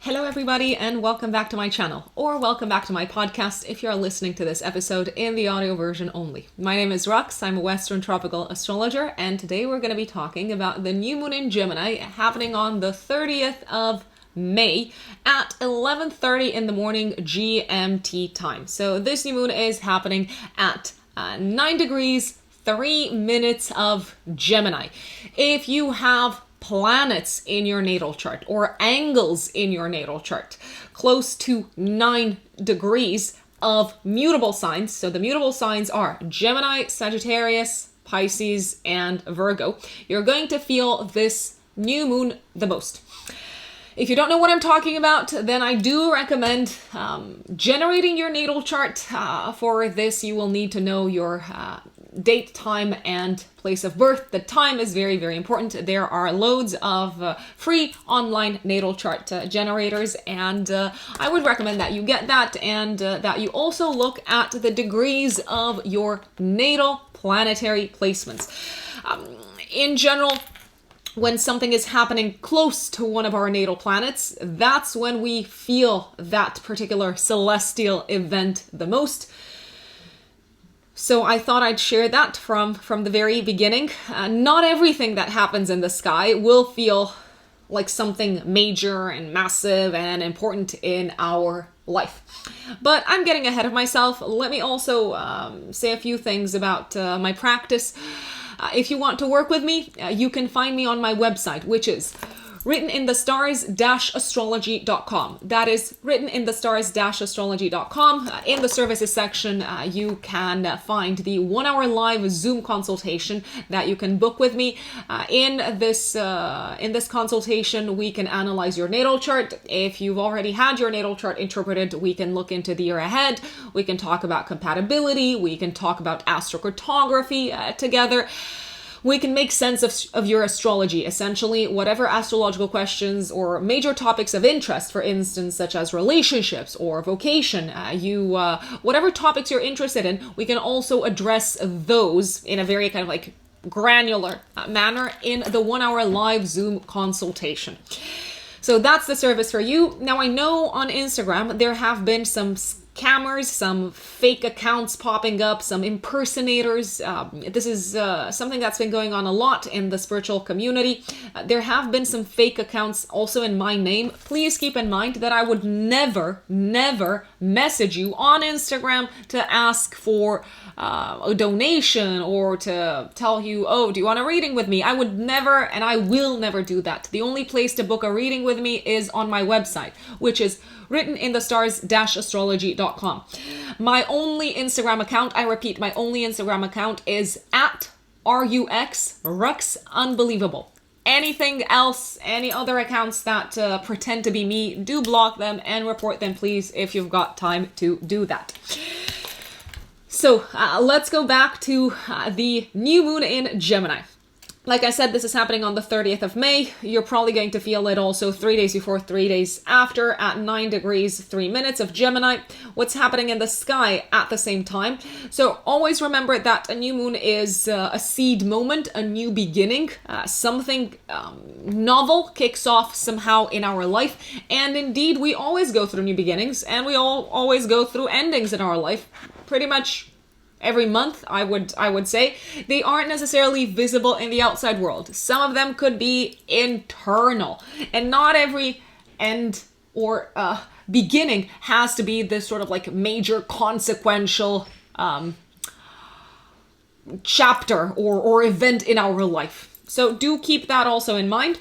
Hello everybody and welcome back to my channel, or welcome back to my podcast if you're listening to this episode in the audio version only. My name is Rux, I'm a Western tropical astrologer, and today we're going to be talking about the new moon in Gemini happening on the 30th of May at 11:30 in the morning GMT time. So this new moon is happening at 9 degrees, 3 minutes of Gemini. If you have planets in your natal chart or angles in your natal chart close to 9 degrees of mutable signs, so the mutable signs are Gemini, Sagittarius, Pisces, and Virgo, you're going to feel this new moon the most. If you don't know what I'm talking about, then I do recommend generating your natal chart. For this, you will need to know your date, time, and place of birth. The time is very, very important. There are loads of free online natal chart generators, and I would recommend that you get that, and that you also look at the degrees of your natal planetary placements. In general, when something is happening close to one of our natal planets, that's when we feel that particular celestial event the most. So I thought I'd share that from the very beginning. Not everything that happens in the sky will feel like something major and massive and important in our life. But I'm getting ahead of myself. Let me also say a few things about my practice. If you want to work with me, you can find me on my website, which is writteninthestars-astrology.com. That is writteninthestars-astrology.com. In the services section, you can find the 1-hour live Zoom consultation that you can book with me. In this consultation, we can analyze your natal chart. If you've already had your natal chart interpreted, we can look into the year ahead. We can talk about compatibility. We can talk about astrocartography together. We can make sense of your astrology, essentially whatever astrological questions or major topics of interest, for instance, such as relationships or vocation, whatever topics you're interested in, we can also address those in a very kind of like granular manner in the 1-hour live Zoom consultation. So that's the service for you. Now, I know on Instagram there have been some scammers, some fake accounts popping up, some impersonators. This is something that's been going on a lot in the spiritual community. There have been some fake accounts also in my name. Please keep in mind that I would never message you on Instagram to ask for a donation or to tell you, oh, do you want a reading with me? I would never, and I will never do that. The only place to book a reading with me is on my website, which is writteninthestars-astrology.com. My only Instagram account, I repeat, my only Instagram account is at RUX Unbelievable. Anything else, any other accounts that pretend to be me, do block them and report them, please, if you've got time to do that. So let's go back to the new moon in Gemini. Like I said, this is happening on the 30th of May. You're probably going to feel it also 3 days before, 3 days after at 9 degrees, 3 minutes of Gemini. What's happening in the sky at the same time? So always remember that a new moon is a seed moment, a new beginning. Something novel kicks off somehow in our life. And indeed, we always go through new beginnings and we always go through endings in our life. Pretty much every month, I would say. They aren't necessarily visible in the outside world. Some of them could be internal. And not every end or beginning has to be this sort of like major consequential chapter or event in our life. So do keep that also in mind.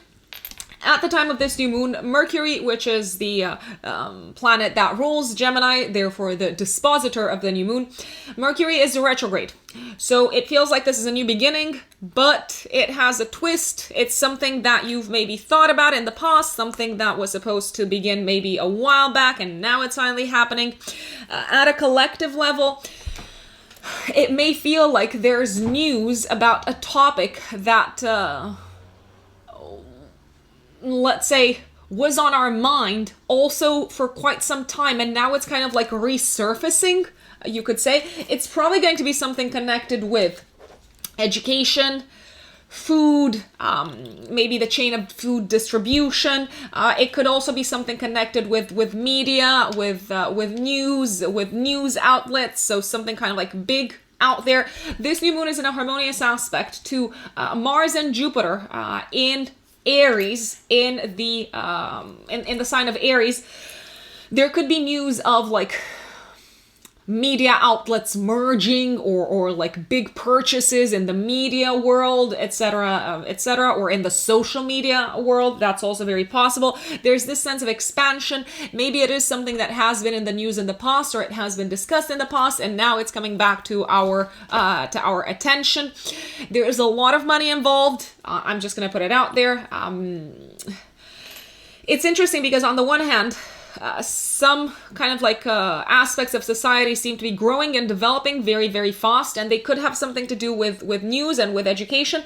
At the time of this new moon, Mercury, which is the planet that rules Gemini, therefore the dispositor of the new moon, Mercury is retrograde. So it feels like this is a new beginning, but it has a twist. It's something that you've maybe thought about in the past, something that was supposed to begin maybe a while back, and now it's finally happening. At a collective level, it may feel like there's news about a topic that let's say, was on our mind also for quite some time, and now it's kind of like resurfacing, you could say. It's probably going to be something connected with education, food, maybe the chain of food distribution. It could also be something connected with media, with news outlets. So something kind of like big out there. This new moon is in a harmonious aspect to Mars and Jupiter in Aries, in the sign of Aries. There could be news of like media outlets merging, or like big purchases in the media world, etc., or in the social media world. That's also very possible. There's this sense of expansion. Maybe it is something that has been in the news in the past, or it has been discussed in the past, and now it's coming back to our attention. There is a lot of money involved. I'm just going to put it out there. It's interesting because on the one hand, some kind of like aspects of society seem to be growing and developing very, very fast, and they could have something to do with news and with education.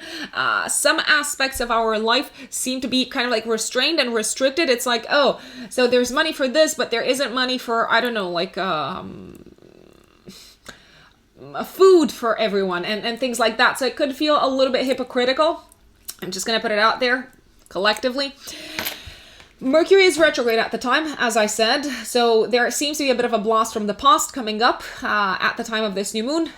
Some aspects of our life seem to be kind of like restrained and restricted. It's like, oh, so there's money for this, but there isn't money for, I don't know, like food for everyone and things like that. So it could feel a little bit hypocritical. I'm just going to put it out there collectively. Mercury is retrograde at the time, as I said, so there seems to be a bit of a blast from the past coming up at the time of this new moon.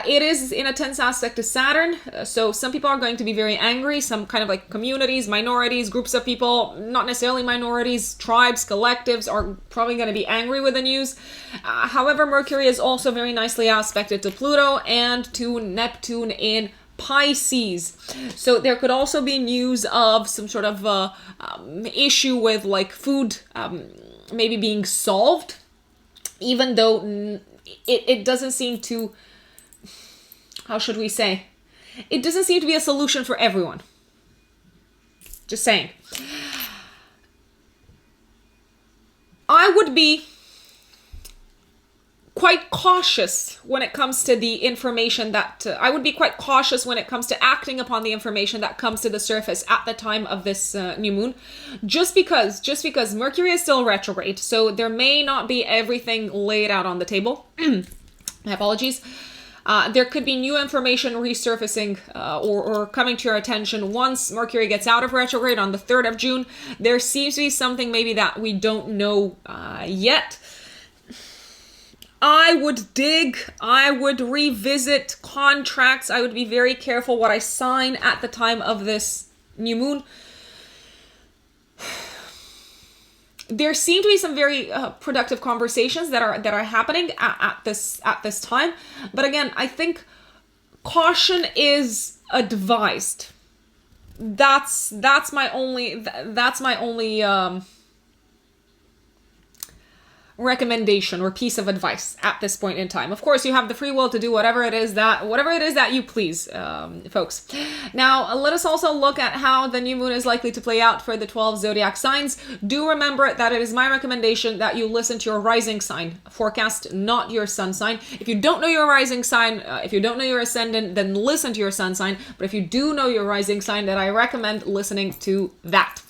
It is in a tense aspect to Saturn, so some people are going to be very angry, some kind of like communities, minorities, groups of people, not necessarily minorities, tribes, collectives are probably going to be angry with the news. However, Mercury is also very nicely aspected to Pluto and to Neptune in Pisces. So there could also be news of some sort of issue with like food maybe being solved, even though it doesn't seem to, how should we say, it doesn't seem to be a solution for everyone. Just saying. I would be quite cautious when it comes to the information that I would be quite cautious when it comes to acting upon the information that comes to the surface at the time of this new moon, just because Mercury is still retrograde, so there may not be everything laid out on the table. My apologies. There could be new information resurfacing or coming to your attention once Mercury gets out of retrograde on the 3rd of June. There seems to be something maybe that we don't know yet. I would revisit contracts. I would be very careful what I sign at the time of this new moon. There seem to be some very productive conversations that are happening at this time. But again, I think caution is advised. That's my only recommendation or piece of advice at this point in time. Of course, you have the free will to do whatever it is that you please, folks. Now, let us also look at how the new moon is likely to play out for the 12 zodiac signs. Do remember that it is my recommendation that you listen to your rising sign forecast, not your sun sign. If you don't know your rising sign, if you don't know your ascendant, then listen to your sun sign. But if you do know your rising sign, then I recommend listening to that.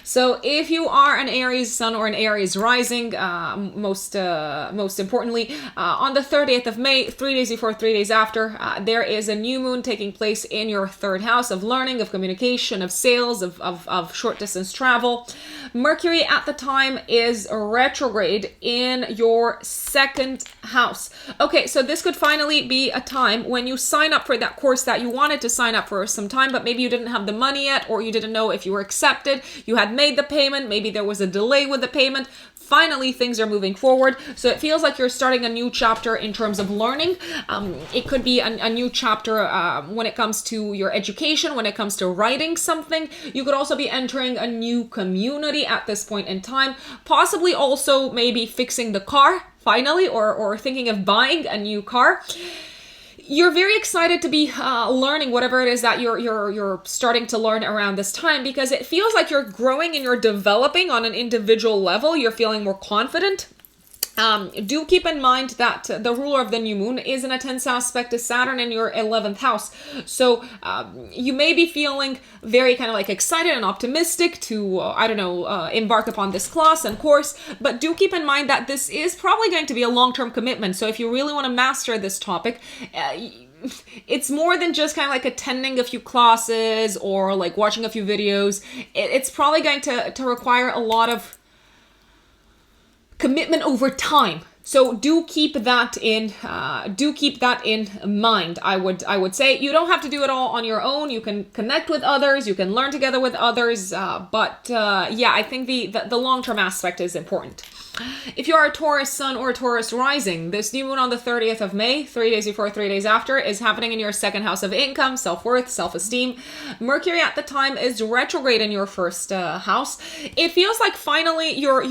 So if you are an Aries sun or an Aries rising, most importantly, on the 30th of May, 3 days before, 3 days after, there is a new moon taking place in your 3rd house of learning, of communication, of sales, of short distance travel. Mercury at the time is retrograde in your 2nd house. Okay, so this could finally be a time when you sign up for that course that you wanted to sign up for some time, but maybe you didn't have the money yet, or you didn't know if you were accepted. You had made the payment, maybe there was a delay with the payment. Finally, things are moving forward. So it feels like you're starting a new chapter in terms of learning. It could be a new chapter when it comes to your education, when it comes to writing something. You could also be entering a new community at this point in time. Possibly also maybe fixing the car, finally, or thinking of buying a new car. You're very excited to be learning whatever it is that you're starting to learn around this time, because it feels like you're growing and you're developing on an individual level. You're feeling more confident. Do keep in mind that the ruler of the new moon is in a tense aspect to Saturn in your 11th house. So you may be feeling very kind of like excited and optimistic to, embark upon this class and course. But do keep in mind that this is probably going to be a long-term commitment. So if you really want to master this topic, it's more than just kind of like attending a few classes or like watching a few videos. It's probably going to require a lot of commitment over time. So do keep that in mind. I would say you don't have to do it all on your own. You can connect with others, you can learn together with others, but yeah, I think the long-term aspect is important. If you are a Taurus sun or a Taurus rising, this new moon on the 30th of May, 3 days before, 3 days after, is happening in your second house of income, self-worth, self-esteem. Mercury at the time is retrograde in your first house. It feels like finally you're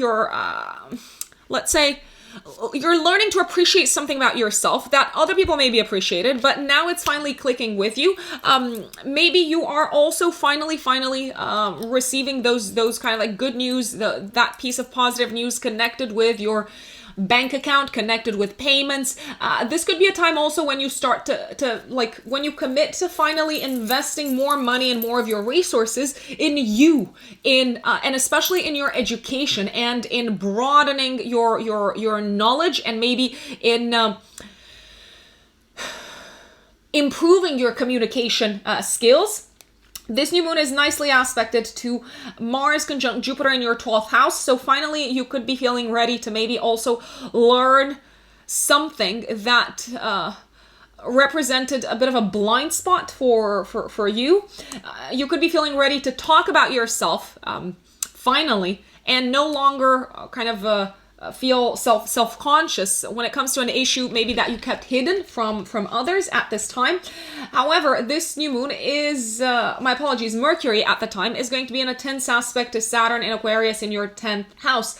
let's say, you're learning to appreciate something about yourself that other people maybe appreciated, but now it's finally clicking with you. Maybe you are also finally receiving those kind of like good news, that piece of positive news connected with your bank account, connected with payments. This could be a time also when you start to like, when you commit to finally investing more money and more of your resources in you, and especially in your education and in broadening your knowledge, and maybe in improving your communication skills. This new moon is nicely aspected to Mars conjunct Jupiter in your 12th house. So finally, you could be feeling ready to maybe also learn something that represented a bit of a blind spot for you. You could be feeling ready to talk about yourself finally, and no longer kind of feel self-conscious when it comes to an issue maybe that you kept hidden from others at this time. However, this new moon is, Mercury at the time is going to be in a tense aspect to Saturn in Aquarius in your 10th house.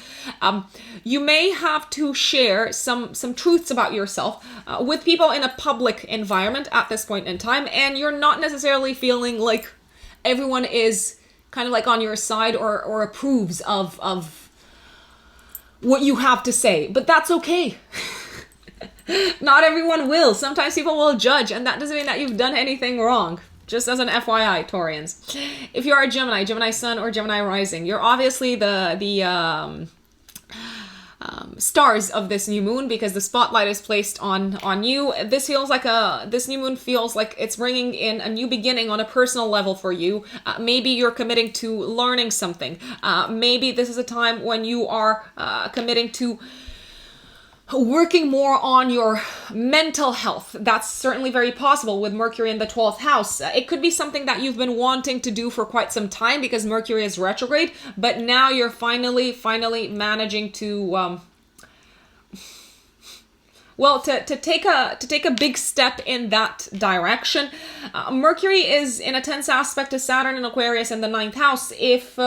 You may have to share some truths about yourself with people in a public environment at this point in time, and you're not necessarily feeling like everyone is kind of like on your side or approves of what you have to say, but that's okay. Not everyone will. Sometimes people will judge, and that doesn't mean that you've done anything wrong. Just as an FYI, Taurians. If you are a Gemini sun or Gemini rising, you're obviously the stars of this new moon, because the spotlight is placed on you. This new moon feels like it's bringing in a new beginning on a personal level for you. Maybe you're committing to learning something. Maybe this is a time when you are committing to working more on your mental health. That's certainly very possible with Mercury in the 12th house. It could be something that you've been wanting to do for quite some time because Mercury is retrograde, but now you're finally managing to to take a big step in that direction. Mercury is in a tense aspect to Saturn in Aquarius in the 9th house. If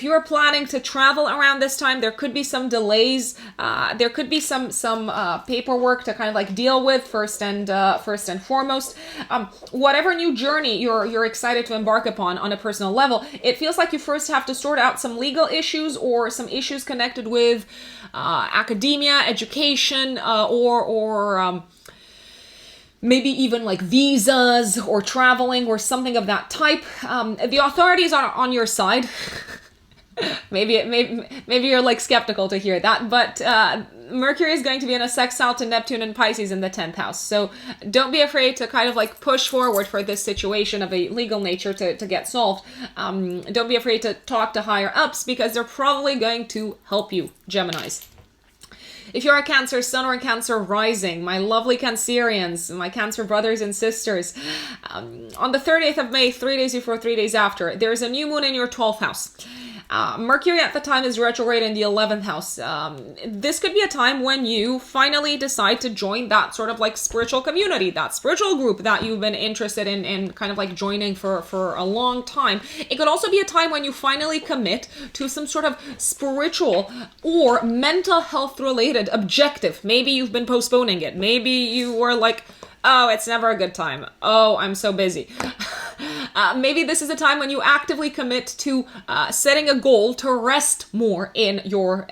you are planning to travel around this time, there could be some delays. There could be some paperwork to kind of like deal with first and foremost. Whatever new journey you're excited to embark upon on a personal level, it feels like you first have to sort out some legal issues or some issues connected with academia, education, or maybe even like visas or traveling or something of that type. The authorities are on your side. maybe you're like skeptical to hear that, but Mercury is going to be in a sextile to Neptune and Pisces in the 10th house. So don't be afraid to kind of like push forward for this situation of a legal nature to get solved. Don't be afraid to talk to higher ups, because they're probably going to help you, Geminis. If you're a Cancer sun or a Cancer rising, my lovely Cancerians, my Cancer brothers and sisters, on the 30th of May, 3 days before, 3 days after, there's a new moon in your 12th house. Mercury at the time is retrograde in the 11th house. This could be a time when you finally decide to join that sort of like spiritual community, that spiritual group that you've been interested in kind of like joining for a long time. It could also be a time when you finally commit to some sort of spiritual or mental health related objective. Maybe you've been postponing it. Maybe you were like, oh, it's never a good time. Oh, I'm so busy. Maybe this is a time when you actively commit to setting a goal to rest more in your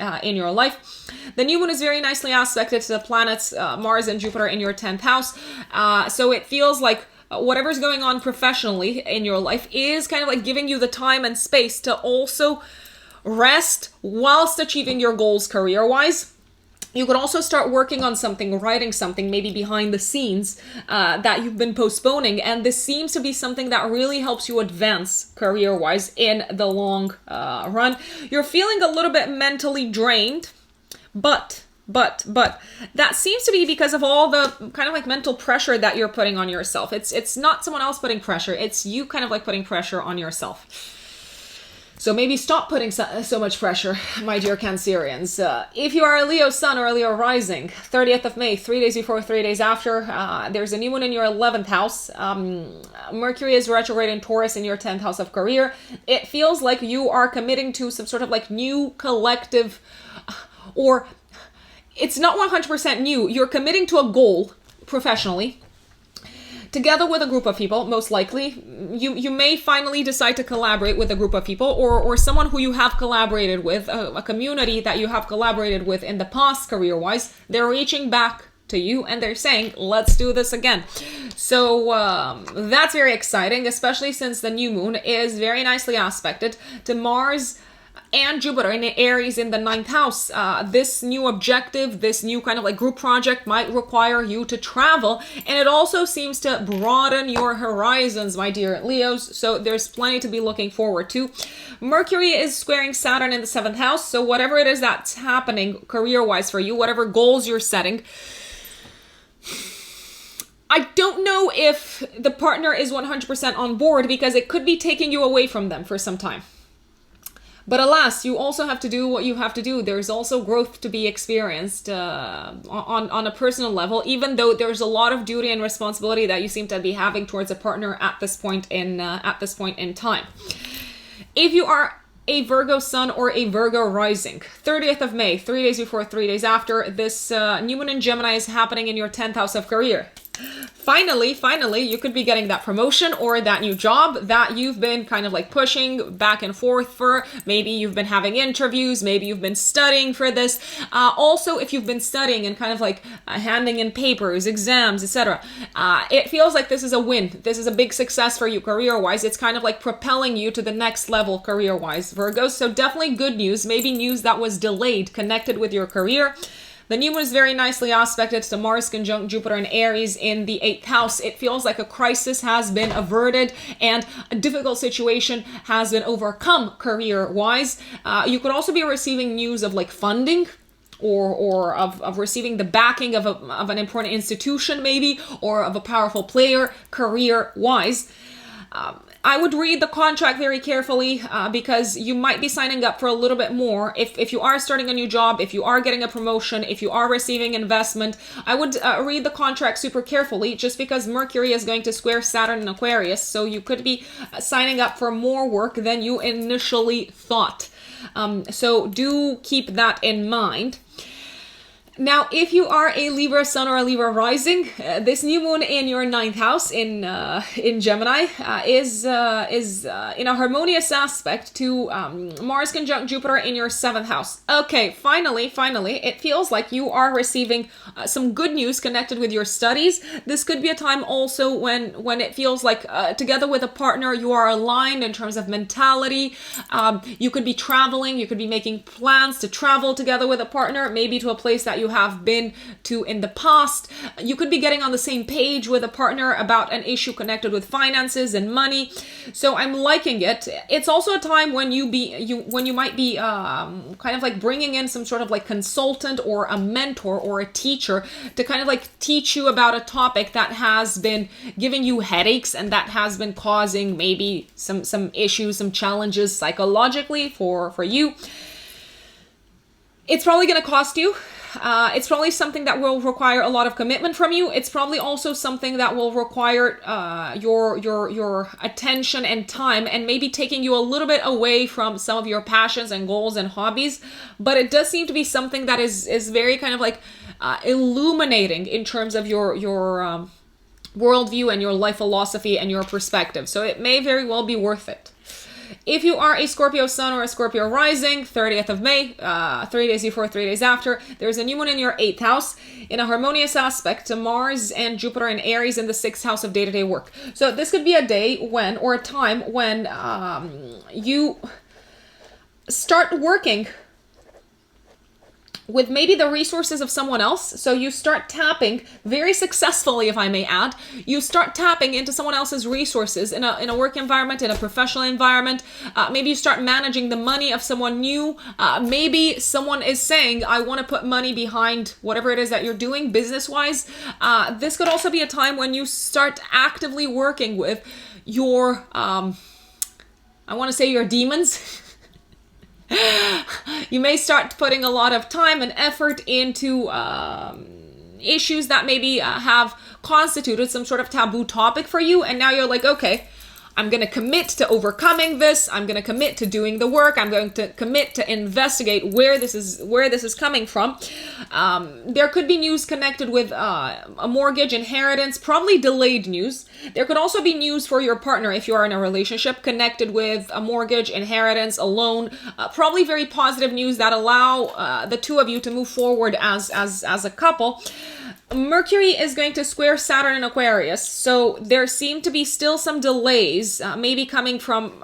life. The new moon is very nicely aspected to the planets Mars and Jupiter in your 10th house. So it feels like whatever's going on professionally in your life is kind of like giving you the time and space to also rest whilst achieving your goals career-wise. You could also start working on something, writing something, maybe behind the scenes that you've been postponing. And this seems to be something that really helps you advance career-wise in the long run. You're feeling a little bit mentally drained, but that seems to be because of all the kind of like mental pressure that you're putting on yourself. It's not someone else putting pressure. It's you kind of like putting pressure on yourself. So maybe stop putting so much pressure, my dear Cancerians. If you are a Leo sun or a Leo rising, 30th of May, 3 days before, 3 days after, there's a new moon in your 11th house. Mercury is retrograde in Taurus in your 10th house of career. It feels like you are committing to some sort of like new collective, or it's not 100% new. You're committing to a goal professionally, together with a group of people, most likely. You may finally decide to collaborate with a group of people, or someone who you have collaborated with, a community that you have collaborated with in the past career-wise. They're reaching back to you and they're saying, let's do this again. So that's very exciting, especially since the new moon is very nicely aspected to Mars and Jupiter in Aries in the 9th house. This new objective, this new kind of like group project might require you to travel. And it also seems to broaden your horizons, my dear Leos. So there's plenty to be looking forward to. Mercury is squaring Saturn in the 7th house. So whatever it is that's happening career-wise for you, whatever goals you're setting, I don't know if the partner is 100% on board, because it could be taking you away from them for some time. But alas, you also have to do what you have to do. There's also growth to be experienced on a personal level, even though there's a lot of duty and responsibility that you seem to be having towards a partner at this point in time. If you are a Virgo sun or a Virgo rising, 30th of May, 3 days before, 3 days after, this new moon in Gemini is happening in your 10th house of career. Finally, you could be getting that promotion or that new job that you've been kind of like pushing back and forth for. Maybe you've been having interviews, maybe you've been studying for this. Also, if you've been studying and kind of like handing in papers, exams, etc., it feels like this is a win. This is a big success for you career-wise. It's kind of like propelling you to the next level career-wise, Virgos. So definitely good news, maybe news that was delayed, connected with your career. The new moon is very nicely aspected to Mars conjunct Jupiter and Aries in the 8th house. It feels like a crisis has been averted and a difficult situation has been overcome career-wise. You could also be receiving news of like funding, or of receiving the backing of an important institution maybe, or of a powerful player career-wise. I would read the contract very carefully because you might be signing up for a little bit more. If you are starting a new job, if you are getting a promotion, if you are receiving investment, I would read the contract super carefully, just because Mercury is going to square Saturn in Aquarius. So you could be signing up for more work than you initially thought. So do keep that in mind. Now, if you are a Libra sun or a Libra rising, this new moon in your 9th house in Gemini is in a harmonious aspect to Mars conjunct Jupiter in your 7th house. Okay, finally, it feels like you are receiving some good news connected with your studies. This could be a time also when it feels like together with a partner you are aligned in terms of mentality. You could be traveling, you could be making plans to travel together with a partner, maybe to a place that you have been to in the past. You could be getting on the same page with a partner about an issue connected with finances and money. So I'm liking it. It's also a time when you might be kind of like bringing in some sort of like consultant or a mentor or a teacher to kind of like teach you about a topic that has been giving you headaches and that has been causing maybe some issues, some challenges psychologically for you. It's probably going to cost you. It's probably something that will require a lot of commitment from you. It's probably also something that will require your attention and time, and maybe taking you a little bit away from some of your passions and goals and hobbies. But it does seem to be something that is very kind of like illuminating in terms of your worldview and your life philosophy and your perspective. So it may very well be worth it. If you are a Scorpio sun or a Scorpio rising, 30th of May, 3 days before, 3 days after, there's a new moon in your 8th house in a harmonious aspect to Mars and Jupiter and Aries in the 6th house of day-to-day work. So this could be a day when, or a time when you start working with maybe the resources of someone else. So you start tapping very successfully, if I may add, you start tapping into someone else's resources in a work environment, in a professional environment. Maybe you start managing the money of someone new. Maybe someone is saying, I want to put money behind whatever it is that you're doing business-wise. This could also be a time when you start actively working with your, I want to say your demons. You may start putting a lot of time and effort into issues that maybe have constituted some sort of taboo topic for you. And now you're like, okay, I'm going to commit to overcoming this. I'm going to commit to doing the work. I'm going to commit to investigate where this is coming from. There could be news connected with a mortgage, inheritance, probably delayed news. There could also be news for your partner if you are in a relationship connected with a mortgage, inheritance, a loan. Probably very positive news that allow the two of you to move forward as a couple. Mercury is going to square Saturn in Aquarius, so there seem to be still some delays, maybe coming from,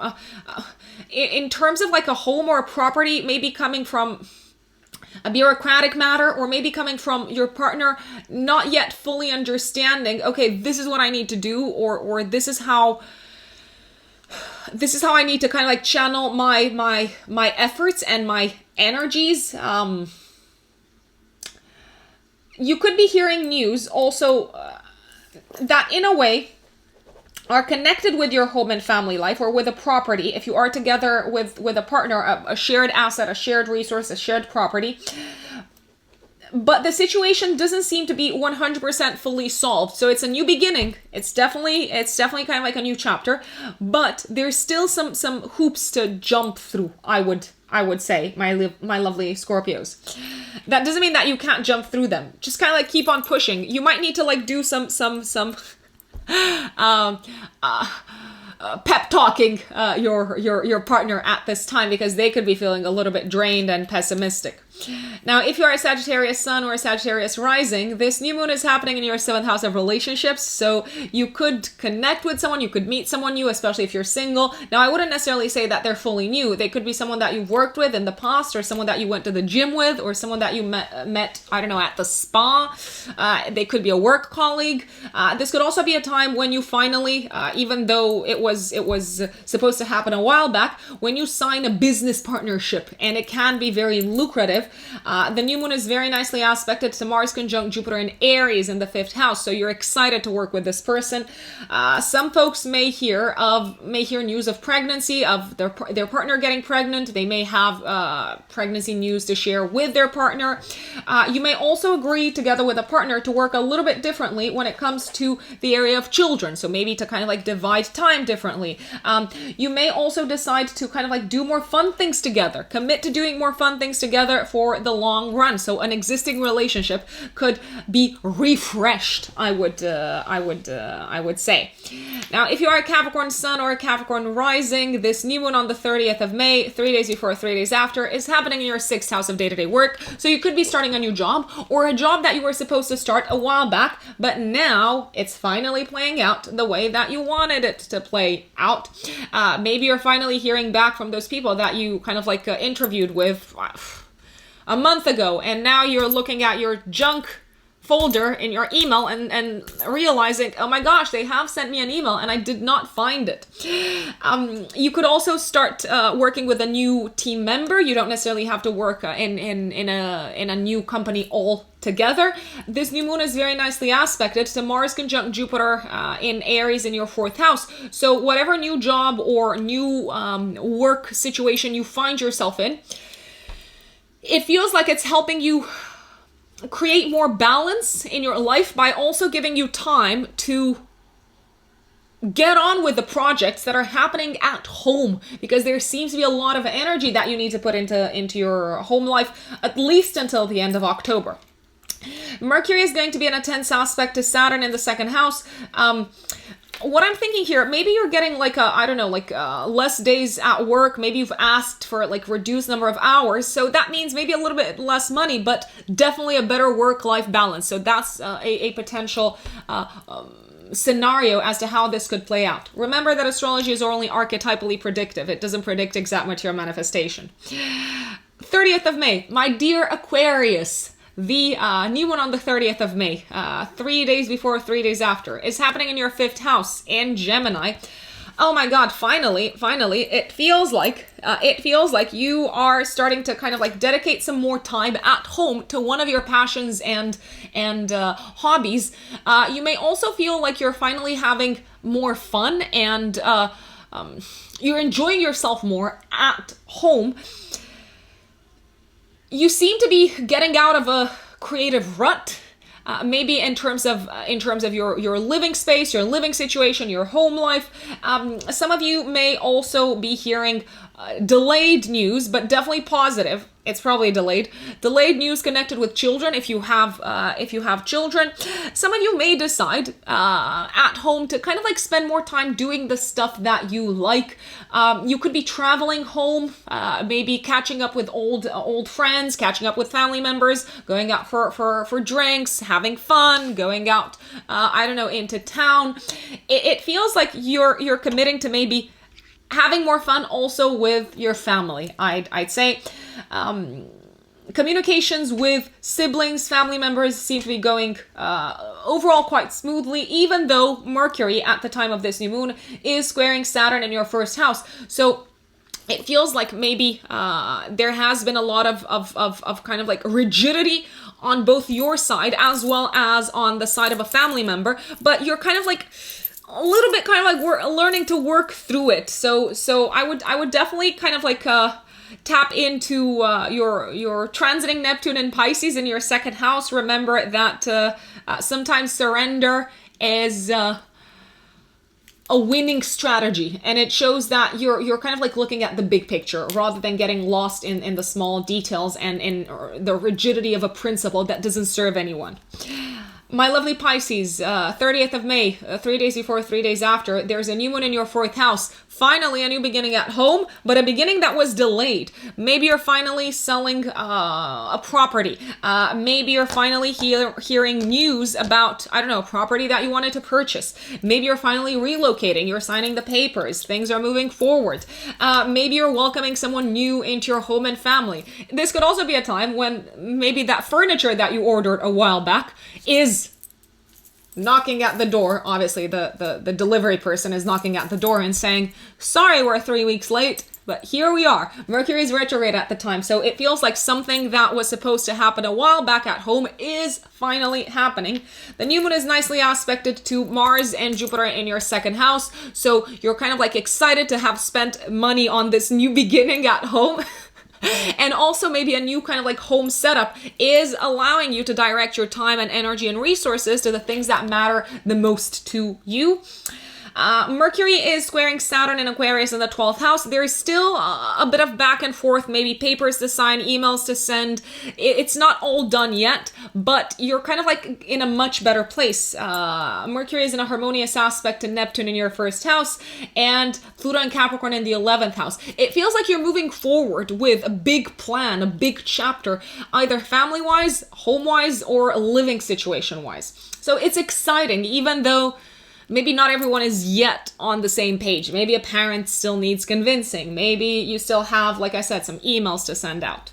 in terms of like a home or a property, maybe coming from a bureaucratic matter, or maybe coming from your partner not yet fully understanding, okay, this is what I need to do, or this is how I need to kind of like channel my efforts and my energies. You could be hearing news also that in a way are connected with your home and family life, or with a property. If you are together with a partner, a shared asset, a shared resource, a shared property. But the situation doesn't seem to be 100% fully solved. So it's a new beginning. It's definitely kind of like a new chapter, but there's still some hoops to jump through, I would say, my lovely Scorpios. That doesn't mean that you can't jump through them. Just kind of like keep on pushing. You might need to like do some pep talking your partner at this time, because they could be feeling a little bit drained and pessimistic. Now, if you are a Sagittarius sun or a Sagittarius rising, this new moon is happening in your 7th house of relationships. So you could connect with someone, you could meet someone new, especially if you're single. Now, I wouldn't necessarily say that they're fully new. They could be someone that you've worked with in the past, or someone that you went to the gym with, or someone that you met I don't know, at the spa. They could be a work colleague. This could also be a time when you finally, even though it was supposed to happen a while back, when you sign a business partnership, and it can be very lucrative. The new moon is very nicely aspected to Mars conjunct Jupiter in Aries in the 5th house. So you're excited to work with this person. Some folks may hear news of pregnancy, of their partner getting pregnant. They may have pregnancy news to share with their partner. You may also agree together with a partner to work a little bit differently when it comes to the area of children. So maybe to kind of like divide time differently. You may also decide to kind of like do more fun things together. Commit to doing more fun things together for the long run. So an existing relationship could be refreshed, I would say. Now, if you are a Capricorn sun or a Capricorn rising, this new moon on the 30th of May, 3 days before, 3 days after, is happening in your 6th house of day-to-day work. So you could be starting a new job, or a job that you were supposed to start a while back, but now it's finally playing out the way that you wanted it to play out. Maybe you're finally hearing back from those people that you kind of like interviewed with a month ago, and now you're looking at your junk folder in your email and realizing, oh my gosh, they have sent me an email and I did not find it. You could also start working with a new team member. You don't necessarily have to work in a new company altogether. This new moon is very nicely aspected to Mars conjunct Jupiter in Aries in your 4th house. So whatever new job or new work situation you find yourself in, it feels like it's helping you create more balance in your life by also giving you time to get on with the projects that are happening at home, because there seems to be a lot of energy that you need to put into your home life, at least until the end of October. Mercury is going to be in a tense aspect to Saturn in the 2nd house. What I'm thinking here, maybe you're getting like less days at work. Maybe you've asked for like reduced number of hours. So that means maybe a little bit less money, but definitely a better work-life balance. So that's a potential scenario as to how this could play out. Remember that astrology is only archetypally predictive. It doesn't predict exact material manifestation. 30th of May, my dear Aquarius. The new moon on the 30th of May, 3 days before, 3 days after, is happening in your 5th house in Gemini. Oh my God, finally, it feels like you are starting to kind of like dedicate some more time at home to one of your passions and hobbies. You may also feel like you're finally having more fun and you're enjoying yourself more at home. You seem to be getting out of a creative rut. Maybe in terms of your living space, your living situation, your home life. Some of you may also be hearing delayed news, but definitely positive. It's probably delayed news connected with children. If you have children, some of you may decide at home to kind of like spend more time doing the stuff that you like. You could be traveling home, maybe catching up with old friends, catching up with family members, going out for drinks, having fun, going out, I don't know, into town. It feels like you're committing to maybe having more fun also with your family. I'd say communications with siblings, family members seem to be going overall quite smoothly, even though Mercury at the time of this new moon is squaring Saturn in your 1st house. So it feels like maybe there has been a lot of kind of like rigidity on both your side as well as on the side of a family member, but you're kind of like a little bit kind of like we're learning to work through it. So I would definitely kind of like tap into your transiting Neptune and Pisces in your 2nd house. Remember that sometimes surrender is a winning strategy, and it shows that you're kind of like looking at the big picture rather than getting lost in the small details and in the rigidity of a principle that doesn't serve anyone. My lovely Pisces, 30th of May, 3 days before, 3 days after, there's a new moon in your 4th house. Finally, a new beginning at home, but a beginning that was delayed. Maybe you're finally selling a property. Maybe you're finally hearing news about, I don't know, a property that you wanted to purchase. Maybe you're finally relocating. You're signing the papers. Things are moving forward. Maybe you're welcoming someone new into your home and family. This could also be a time when maybe that furniture that you ordered a while back is knocking at the door. Obviously, the delivery person is knocking at the door and saying, sorry, we're 3 weeks late, but here we are. Mercury is retrograde at the time, so it feels like something that was supposed to happen a while back at home is finally happening. The new moon is nicely aspected to Mars and Jupiter in your 2nd house, so you're kind of like excited to have spent money on this new beginning at home. And also maybe a new kind of like home setup is allowing you to direct your time and energy and resources to the things that matter the most to you. Mercury is squaring Saturn in Aquarius in the 12th house. There's still a bit of back and forth, maybe papers to sign, emails to send. It's not all done yet, but you're kind of like in a much better place. Mercury is in a harmonious aspect to Neptune in your 1st house and Pluto and Capricorn in the 11th house. It feels like you're moving forward with a big plan, a big chapter, either family-wise, home-wise, or living situation-wise. So it's exciting, even though maybe not everyone is yet on the same page. Maybe a parent still needs convincing. Maybe you still have, like I said, some emails to send out.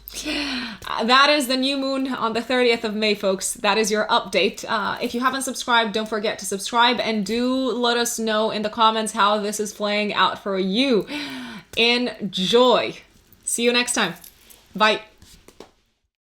That is the new moon on the 30th of May, folks. That is your update. If you haven't subscribed, don't forget to subscribe and do let us know in the comments how this is playing out for you. Enjoy. See you next time. Bye.